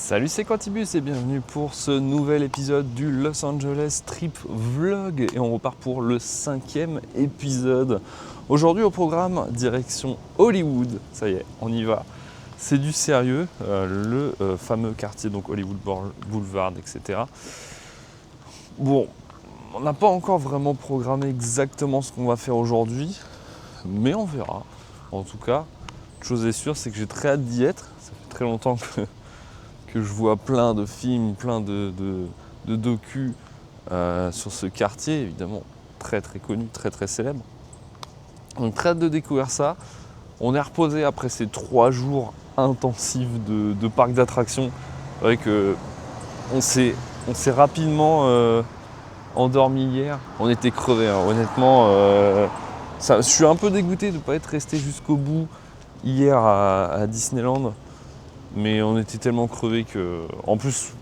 Salut, c'est Quantibus et bienvenue pour ce nouvel épisode du Los Angeles Trip Vlog et on repart pour le 5e épisode. Aujourd'hui au programme, direction Hollywood, ça y est, on y va. C'est du sérieux, le fameux quartier, donc Hollywood Boulevard, etc. Bon, on n'a pas encore vraiment programmé exactement ce qu'on va faire aujourd'hui, mais on verra. En tout cas, chose est sûre, c'est que j'ai très hâte d'y être. Ça fait très longtemps que je vois plein de films, plein de docus sur ce quartier, évidemment très très connu, très très célèbre. Donc très hâte de découvrir ça. On est reposé après ces 3 jours intensifs de parc d'attractions. C'est vrai qu'on s'est rapidement endormi hier. On était crevés, hein. Honnêtement. Je suis un peu dégoûté de ne pas être resté jusqu'au bout hier à Disneyland. Mais on était tellement crevés que. En plus,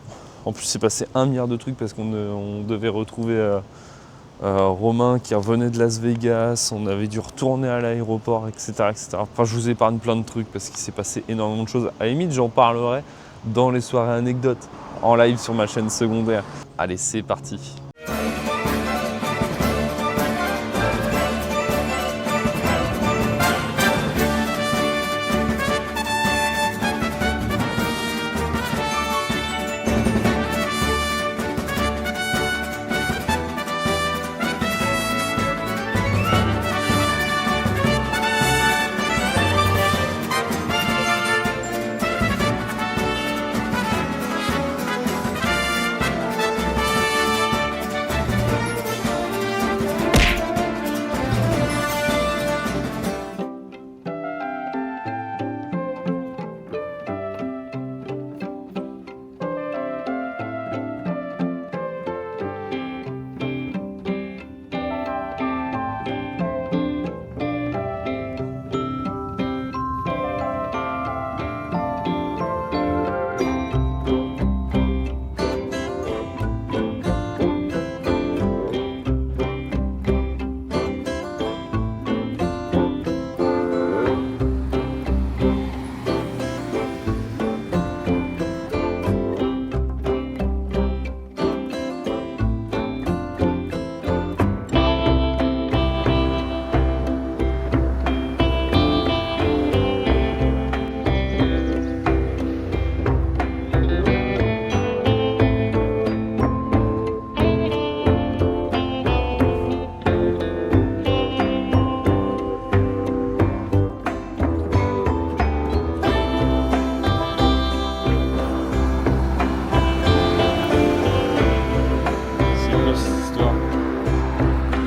c'est passé 1 milliard de trucs parce qu'on devait retrouver Romain qui revenait de Las Vegas, on avait dû retourner à l'aéroport, etc., etc. Enfin, je vous épargne plein de trucs parce qu'il s'est passé énormément de choses. À la limite, j'en parlerai dans les soirées anecdotes, en live sur ma chaîne secondaire. Allez, c'est parti.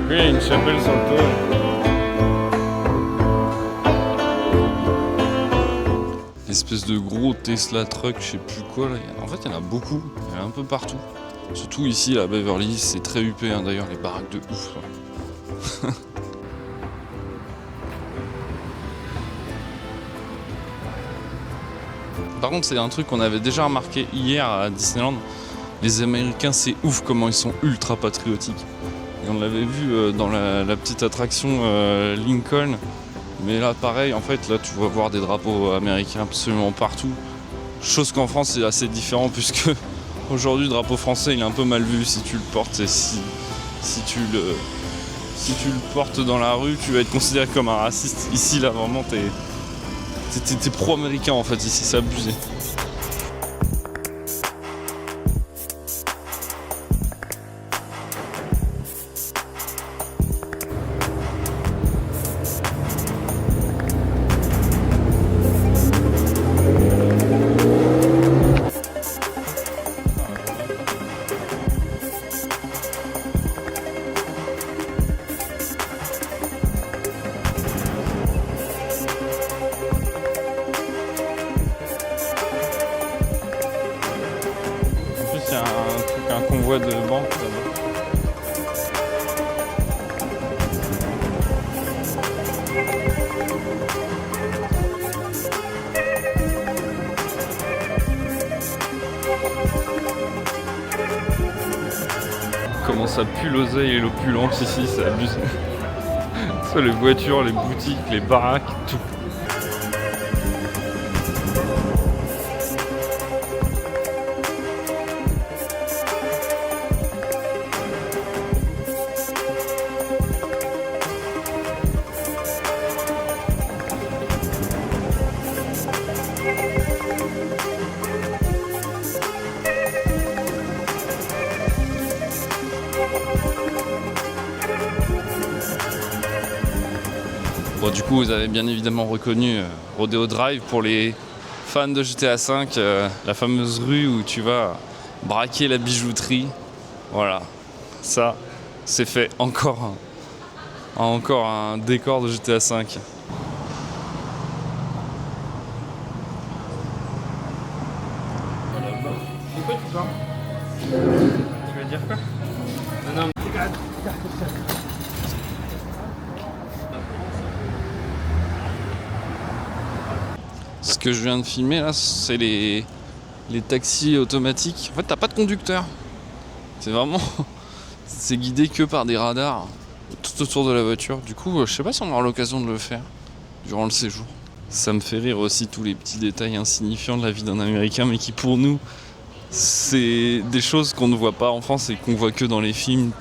Une chapelle sur le toit. Espèce de gros Tesla truck, je sais plus quoi là. En fait, il y en a beaucoup, il y en a un peu partout. Surtout ici, à Beverly Hills, c'est très huppé, hein, d'ailleurs, les baraques de ouf. Par contre, c'est un truc qu'on avait déjà remarqué hier à Disneyland. Les Américains, c'est ouf comment ils sont ultra patriotiques. Et on l'avait vu dans la petite attraction Lincoln. Mais là, pareil, en fait, là, tu vas voir des drapeaux américains absolument partout. Chose qu'en France, c'est assez différent puisque aujourd'hui, le drapeau français, il est un peu mal vu si tu le portes. Et si tu le portes dans la rue, tu vas être considéré comme un raciste. Ici, là, vraiment, t'es pro-américain, en fait. Ici, c'est abusé. Un convoi de banque là-bas. Comment ça pue l'oseille et l'opulence ici, c'est abusé. Soit les voitures, les boutiques, les baraques, tout. Bon, du coup, vous avez bien évidemment reconnu Rodeo Drive pour les fans de GTA V, la fameuse rue où tu vas braquer la bijouterie. Voilà, ça, c'est fait encore un décor de GTA V. Tu veux dire quoi? Non. Ce que je viens de filmer là, c'est les taxis automatiques. En fait, t'as pas de conducteur. C'est vraiment... c'est guidé que par des radars tout autour de la voiture. Du coup, je sais pas si on aura l'occasion de le faire durant le séjour. Ça me fait rire aussi tous les petits détails insignifiants de la vie d'un Américain, mais qui pour nous, c'est des choses qu'on ne voit pas en France et qu'on voit que dans les films.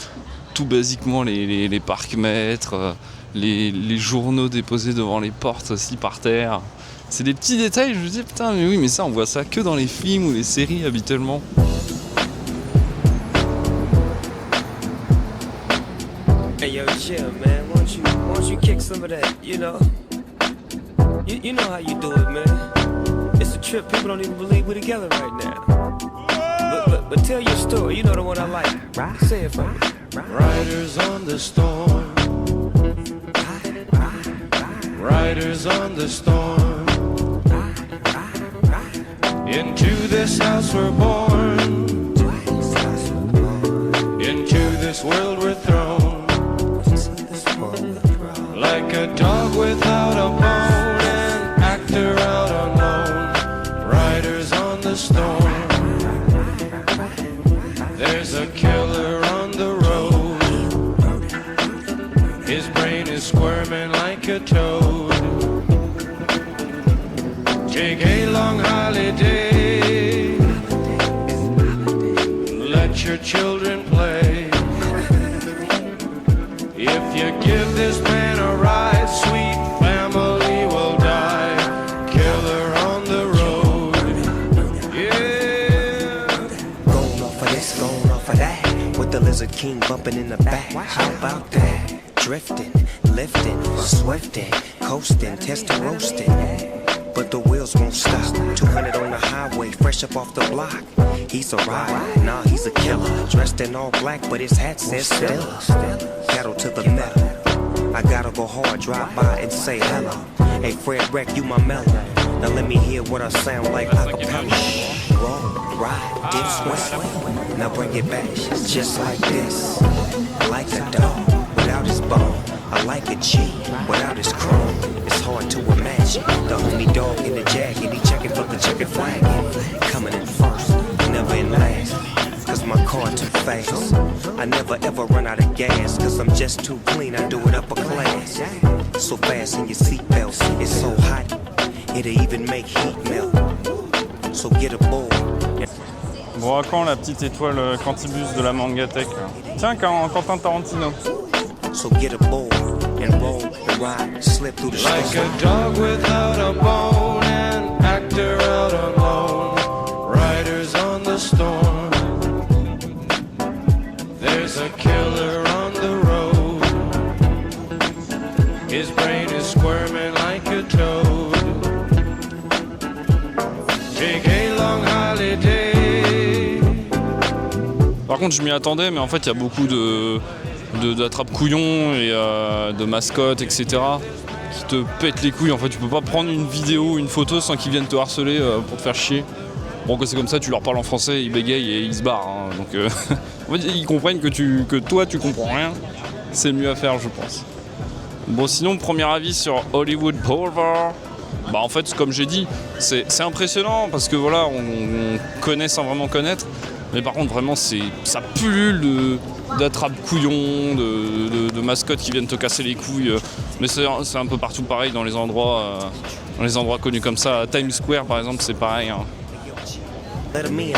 Tout basiquement, les parcs-mètres, les journaux déposés devant les portes aussi par terre. C'est des petits détails, je me dis putain mais oui mais ça on voit ça que dans les films ou les séries habituellement. Hey yo, chill, man. Won't you kick some of that? You know how you do it, man. It's a trip. People don't even believe we're together right now. But tell your story. You know the one I like. Right? Say it for me. Riders on the storm. Riders on the storm. Into this house we're born. Into this world we're thrown. Like a dog without a bone, an actor out alone. Riders on the storm. There's a killer on the road. His brain is squirming like a toad. Take a long holiday. Let your children play. If you give this man a ride, sweet family will die. Killer on the road. Yeah. Going off of this, going off of that. With the Lizard King bumping in the back. How about that? Drifting, lifting, swifting, coasting, testing, roasting. But the wheels won't stop. 200 on the highway, fresh up off the block. He's a rider, nah, he's a killer. Dressed in all black, but his hat says Stella. Pedal to the metal. I gotta go hard, drive by and say hello. Hey, Fred Wreck, you my mellow. Now let me hear what I sound like acapella. Roll, ride, dip, swing. Now bring it back, just like this. Like a dog without his bone. I like a G without his chrome. It's hard to imagine the homie dog in the jacket. He checking for the checkered flag. Coming in first, never in last. Cause my car too fast. I never ever run out of gas. Cause I'm just too clean, I do it upper class. So fast in your seatbelts, it's so hot, it'll even make heat melt. So get aboard. Bon, à quand la petite étoile Cantibus de la Mangatech là. Tiens, Quentin Tarantino. So get aboard and roll and ride, slip through the Like a dog without a bone, an actor out alone. Riders on the storm. There's a killer on the road. His brain is squirming like a toad. Take a long holiday. Par contre, je m'y attendais, mais en fait, il y a beaucoup d'attrape-couillons et de mascottes, etc. qui te pètent les couilles. En fait, tu peux pas prendre une vidéo ou une photo sans qu'ils viennent te harceler pour te faire chier. Bon, que c'est comme ça, tu leur parles en français, ils bégayent et ils se barrent. Hein. Donc, en fait, ils comprennent que toi, tu comprends rien. C'est mieux à faire, je pense. Bon, sinon, premier avis sur Hollywood Boulevard. Bah, en fait, comme j'ai dit, c'est impressionnant parce que voilà, on connaît sans vraiment connaître. Mais par contre, vraiment, ça pullule d'attrape-couillons, de mascottes qui viennent te casser les couilles. Mais c'est un peu partout pareil dans les endroits connus comme ça. À Times Square, par exemple, c'est pareil. Hein. Let 'em in,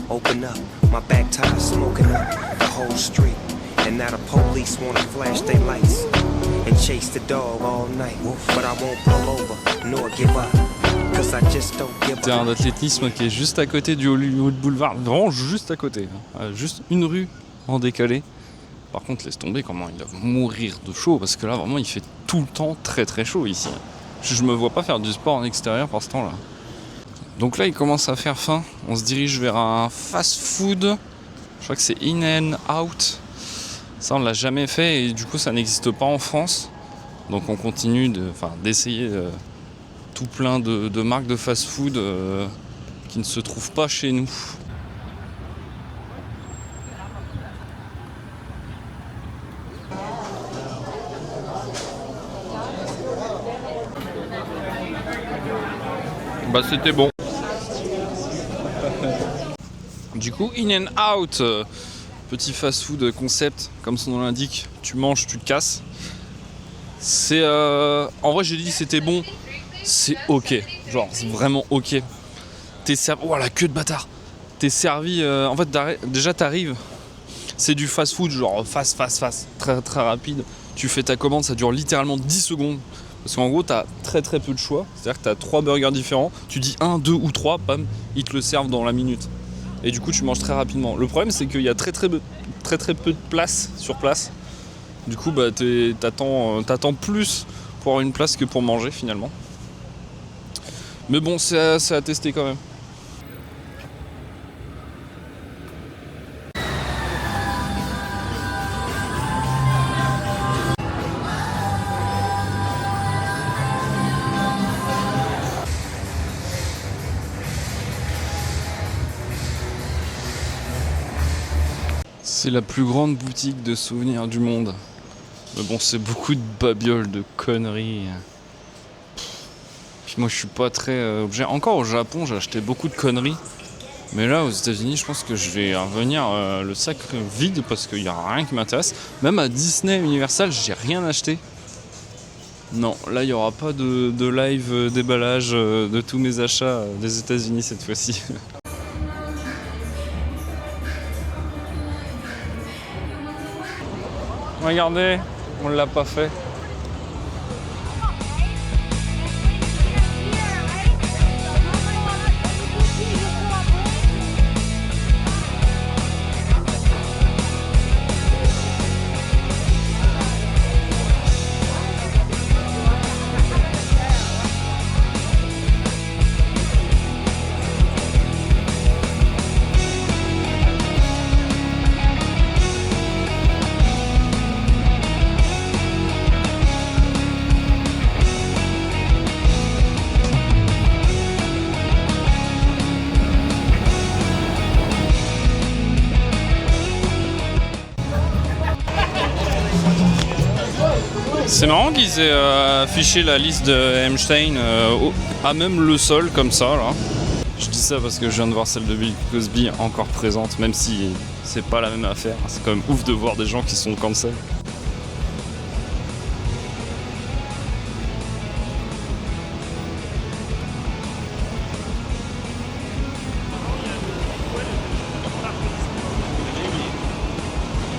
open up, my back tire smoking up the whole street. And now the police wanna flash their lights and chase the dog all night. But I won't pull over, nor give up, cause I just don't give up. Terrain d'athlétisme qui est juste à côté du Hollywood Boulevard, vraiment juste à côté. Juste une rue en décalé. Par contre, laisse tomber comment ils doivent mourir de chaud, parce que là, vraiment, il fait tout le temps très très chaud ici. Je me vois pas faire du sport en extérieur par ce temps-là. Donc là, il commence à faire faim. On se dirige vers un fast-food. Je crois que c'est In and Out. Ça, on l'a jamais fait et du coup, ça n'existe pas en France. Donc on continue d'essayer tout plein de marques de fast-food qui ne se trouvent pas chez nous. Bah c'était bon. Du coup, In and Out, petit fast-food concept, comme son nom l'indique, tu manges, tu te casses. C'est en vrai j'ai dit c'était bon, c'est ok, genre c'est vraiment ok. T'es servi, oh la queue de bâtard. T'es servi, en fait déjà t'arrives, c'est du fast-food genre fast, très très rapide. Tu fais ta commande, ça dure littéralement 10 secondes. Parce qu'en gros, t'as très très peu de choix. C'est-à-dire que t'as 3 burgers différents. Tu dis 1, 2 ou 3, bam, ils te le servent dans la minute. Et du coup, tu manges très rapidement. Le problème, c'est qu'il y a très peu de place sur place. Du coup, bah, t'attends plus pour avoir une place que pour manger finalement. Mais bon, c'est à tester quand même. C'est la plus grande boutique de souvenirs du monde. Mais bon, c'est beaucoup de babioles, de conneries. Puis moi, je suis pas très objet. Encore au Japon, j'ai acheté beaucoup de conneries. Mais là, aux États-Unis, je pense que je vais revenir le sac vide parce qu'il n'y a rien qui m'intéresse. Même à Disney Universal, j'ai rien acheté. Non, là, il n'y aura pas de live déballage de tous mes achats des États-Unis cette fois-ci. Regardez, on l'a pas fait. C'est marrant qu'ils aient affiché la liste de Epstein à même le sol comme ça là. Je dis ça parce que je viens de voir celle de Bill Cosby encore présente, même si c'est pas la même affaire. C'est quand même ouf de voir des gens qui sont cancel. Ils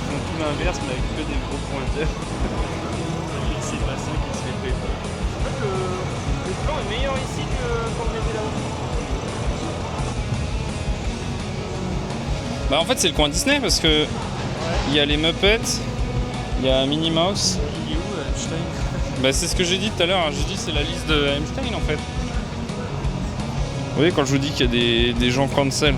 font tout l'inverse mais avec que des gros pointeurs. C'est pas ça qui se fait. En fait, le plan est meilleur ici que quand on était là-haut. Bah en fait c'est le coin Disney parce que il y a les Muppets, il y a Minnie Mouse. Il est où Epstein? Bah c'est ce que j'ai dit tout à l'heure, j'ai dit c'est la liste de Epstein en fait. Vous voyez quand je vous dis qu'il y a des gens cancel.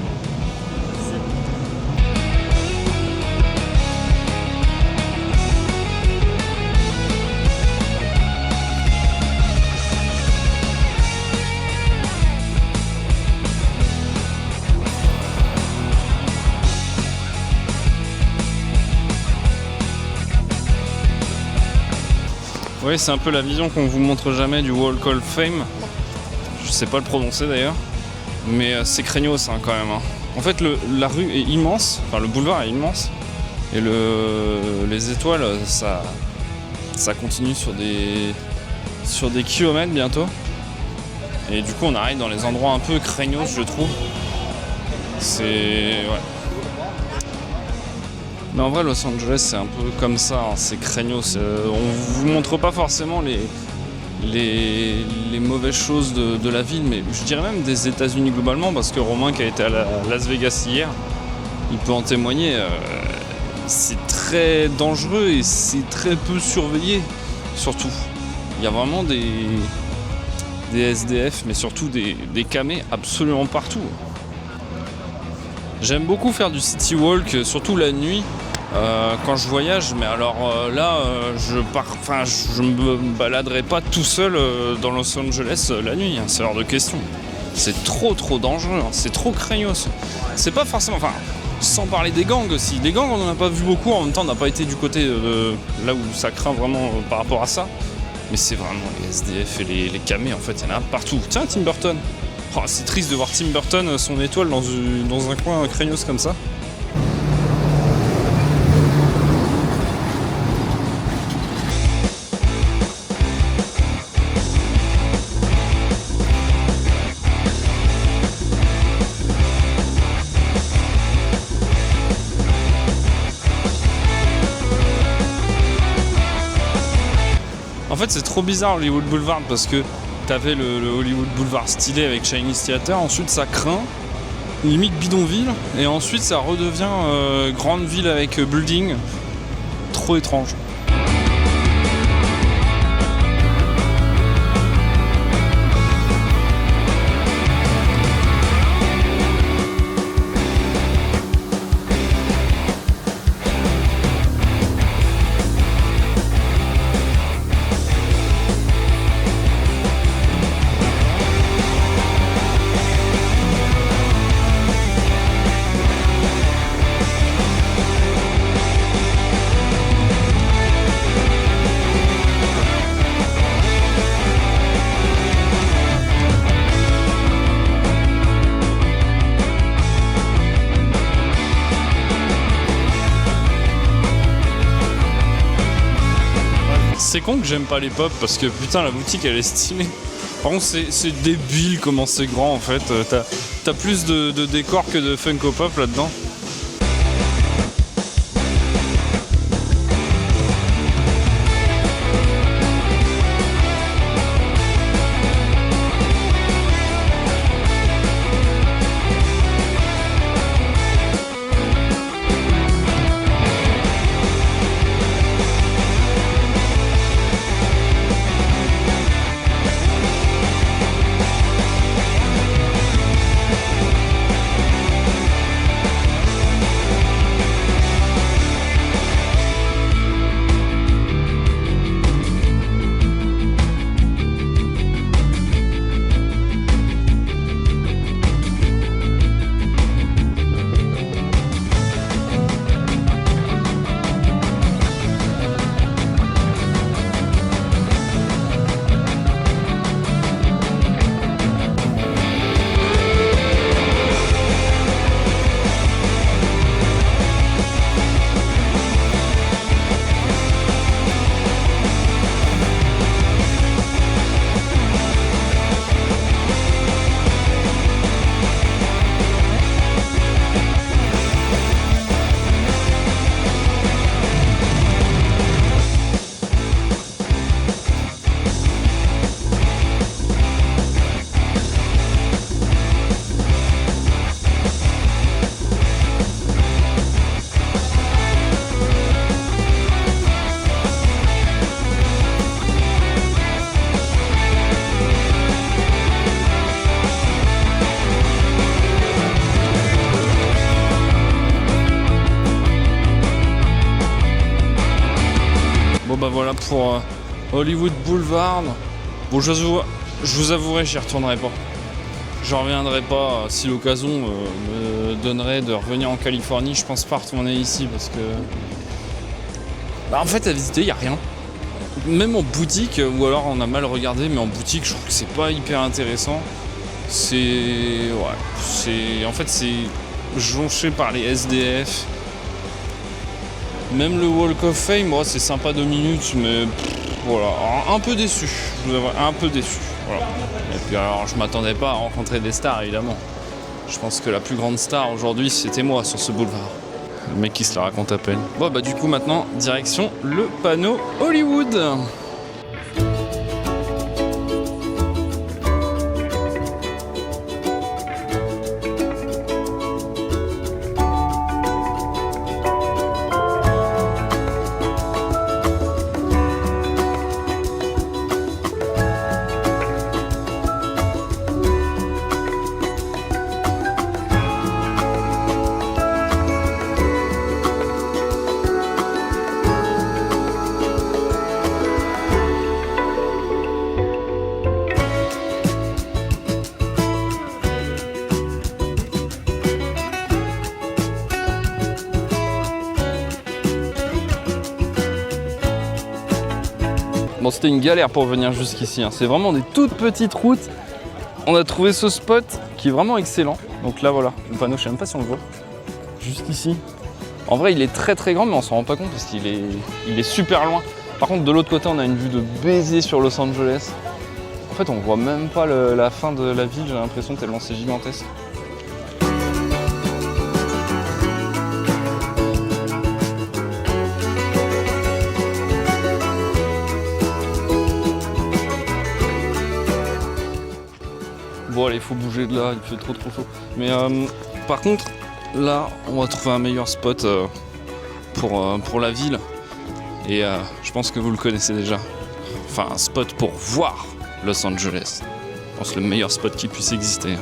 Oui, c'est un peu la vision qu'on vous montre jamais du Walk of Fame. Je sais pas le prononcer d'ailleurs, mais c'est craignos hein, quand même. Hein. En fait, la rue est immense, enfin le boulevard est immense, et les étoiles, ça continue sur des kilomètres bientôt. Et du coup, on arrive dans les endroits un peu craignos, je trouve. C'est ouais. Mais en vrai, Los Angeles, c'est un peu comme ça, hein, c'est craignos. On vous montre pas forcément les mauvaises choses de la ville, mais je dirais même des États-Unis globalement, parce que Romain, qui a été à Las Vegas hier, il peut en témoigner. c'est très dangereux et c'est très peu surveillé, surtout. Il y a vraiment des SDF, mais surtout des camés absolument partout. J'aime beaucoup faire du city walk, surtout la nuit, quand je voyage, mais alors je me baladerai pas tout seul dans Los Angeles la nuit, hein, c'est hors de question. C'est trop dangereux, hein, c'est trop craignos. C'est pas forcément... Enfin, sans parler des gangs aussi. Les gangs, on n'en a pas vu beaucoup, en même temps, on n'a pas été du côté là où ça craint vraiment par rapport à ça. Mais c'est vraiment les SDF et les camés, en fait, il y en a partout. Tiens, Tim Burton. Oh, c'est triste de voir Tim Burton, son étoile, dans un coin craignos comme ça. En fait, c'est trop bizarre Hollywood Boulevard parce que t'avais le Hollywood Boulevard stylé avec Chinese Theater, ensuite ça craint, limite bidonville, et ensuite ça redevient grande ville avec building. Trop étrange. C'est con que j'aime pas les pop parce que putain la boutique elle est stylée. Par contre c'est débile comment c'est grand en fait. T'as plus de décor que de Funko Pop là-dedans. Bon bah voilà pour Hollywood Boulevard. Bon je vous avouerai, j'y retournerai pas. J'en reviendrai pas si l'occasion me donnerait de revenir en Californie. Je pense pas retourner ici parce que... Bah, en fait à visiter il n'y a rien. Même en boutique, ou alors on a mal regardé, mais en boutique je trouve que c'est pas hyper intéressant. C'est... Ouais, en fait c'est jonché par les SDF. Même le Walk of Fame, moi c'est sympa 2 minutes, mais voilà, un peu déçu, je vous avoue, un peu déçu. Voilà. Et puis alors je m'attendais pas à rencontrer des stars évidemment. Je pense que la plus grande star aujourd'hui c'était moi sur ce boulevard. Le mec qui se la raconte à peine. Bon bah du coup maintenant, direction le panneau Hollywood. Bon, c'était une galère pour venir jusqu'ici, hein. C'est vraiment des toutes petites routes. On a trouvé ce spot qui est vraiment excellent. Donc là, voilà, le panneau, je sais même pas si on le voit. Jusqu'ici. En vrai, il est très très grand, mais on s'en rend pas compte parce qu'il est super loin. Par contre, de l'autre côté, on a une vue de baiser sur Los Angeles. En fait, on voit même pas la fin de la ville, j'ai l'impression, tellement c'est gigantesque. Bon allez, il faut bouger de là, il fait trop chaud. Mais par contre, là, on va trouver un meilleur spot pour la ville. Et je pense que vous le connaissez déjà. Enfin, un spot pour voir Los Angeles. Je pense le meilleur spot qui puisse exister.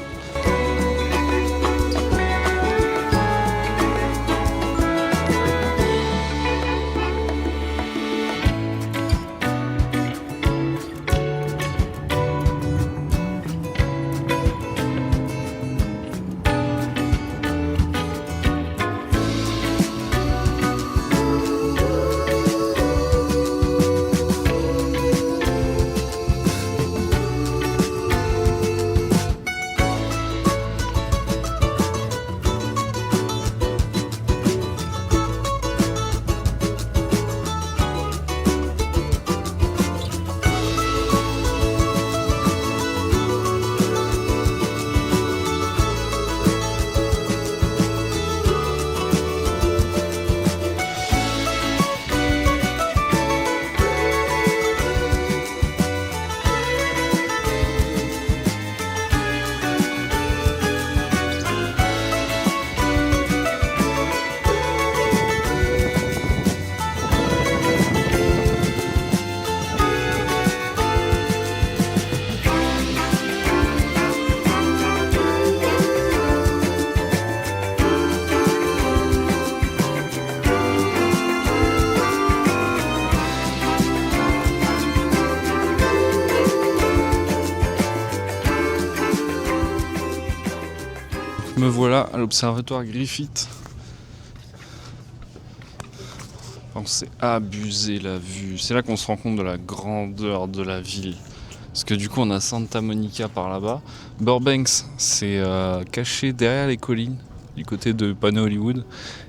Me voilà à l'observatoire Griffith. Enfin, c'est abusé la vue. C'est là qu'on se rend compte de la grandeur de la ville. Parce que du coup on a Santa Monica par là-bas. Burbank c'est caché derrière les collines du côté de Panneau Hollywood.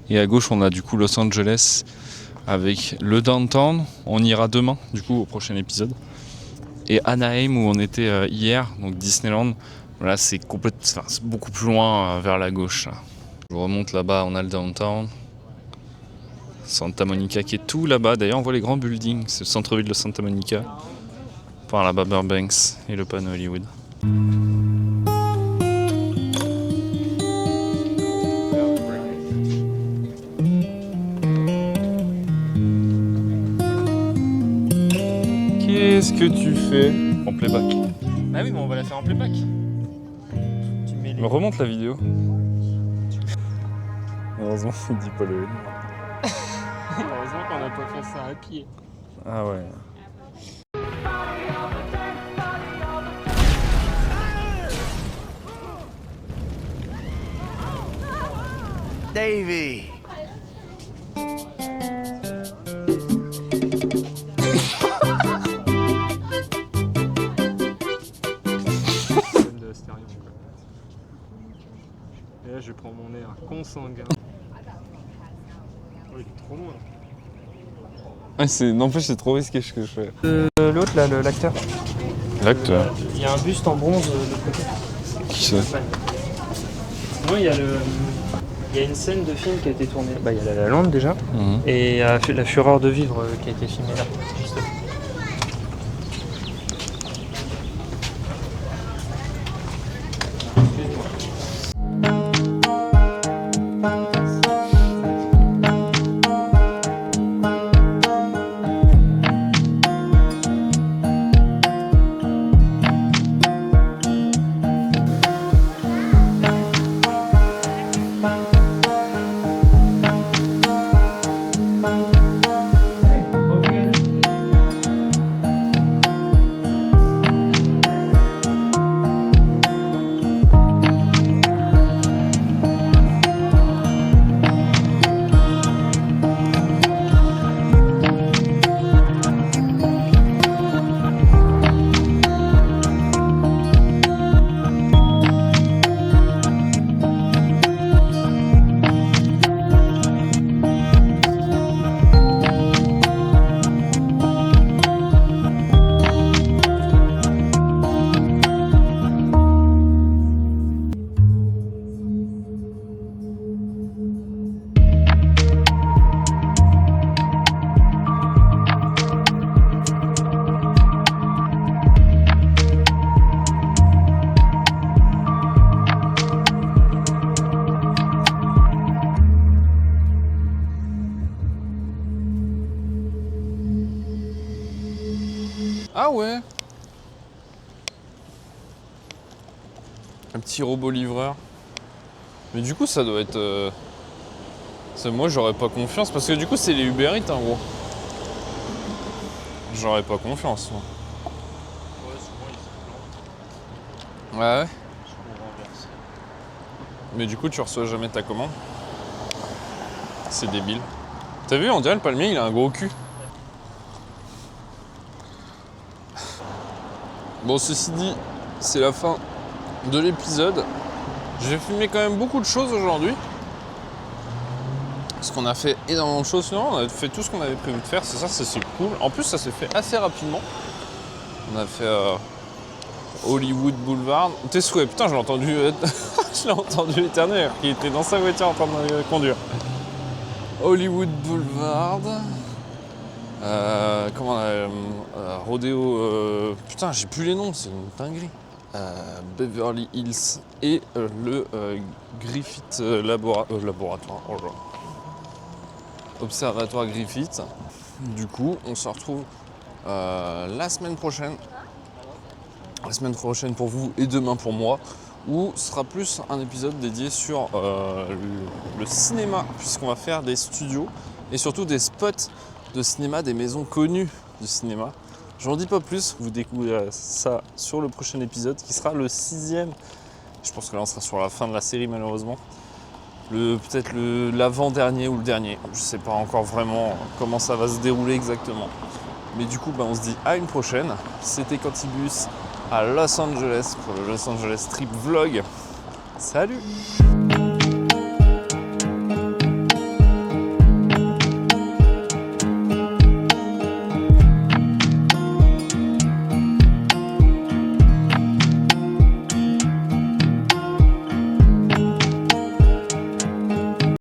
Et à gauche on a du coup Los Angeles avec le downtown. On ira demain du coup au prochain épisode. Et Anaheim où on était hier, donc Disneyland. Là, c'est beaucoup plus loin vers la gauche. Là. Je remonte là-bas, on a le downtown. Santa Monica qui est tout là-bas. D'ailleurs, on voit les grands buildings. C'est le centre-ville de Santa Monica. Par là-bas, Burbank et le panneau Hollywood. Qu'est-ce que tu fais en playback? Ah oui, mais on va la faire en playback. Me remonte la vidéo. Heureusement, il dit pas le. Heureusement qu'on n'a pas fait ça à pied. Ah ouais. Davey! Et là, je prends mon air consanguin. Oh, il est trop loin. Ouais, n'empêche, c'est trop risqué ce que je fais. L'autre, là, l'acteur. L'acteur. Il y a un buste en bronze de l'autre côté. Qui c'est? Moi, il y a une scène de film qui a été tournée. Bah, il y a La La Land déjà. Et il y a La Fureur de vivre qui a été filmée là, juste là. ouais. Un petit robot livreur. Mais du coup, ça doit être... Moi, j'aurais pas confiance, parce que du coup, c'est les Uber Eats, en gros. J'aurais pas confiance, moi. Ouais, souvent ils se plantent. Ouais. Souvent renversés. Mais du coup, tu reçois jamais ta commande. C'est débile. T'as vu, on dirait le palmier, il a un gros cul. Bon, ceci dit, c'est la fin de l'épisode. J'ai filmé quand même beaucoup de choses aujourd'hui. Parce qu'on a fait énormément de choses. Sinon, on a fait tout ce qu'on avait prévu de faire. C'est ça, c'est cool. En plus, ça s'est fait assez rapidement. On a fait Hollywood Boulevard. Tes souhaits, putain, je l'ai entendu, je l'ai entendu éternuer. Il était dans sa voiture en train de conduire. Hollywood Boulevard. Rodeo. Putain, j'ai plus les noms, c'est une dinguerie. Beverly Hills et le Griffith Laboratoire. Oh là. Observatoire Griffith. Du coup, on se retrouve la semaine prochaine. La semaine prochaine pour vous et demain pour moi. Où ce sera plus un épisode dédié sur le cinéma, puisqu'on va faire des studios et surtout des spots de cinéma, des maisons connues du cinéma. J'en dis pas plus, vous découvrirez ça sur le prochain épisode qui sera le 6e. Je pense que là on sera sur la fin de la série malheureusement. Peut-être l'avant-dernier ou le dernier. Je sais pas encore vraiment comment ça va se dérouler exactement. Mais du coup on se dit à une prochaine. C'était Cantibus à Los Angeles pour le Los Angeles Trip Vlog. Salut!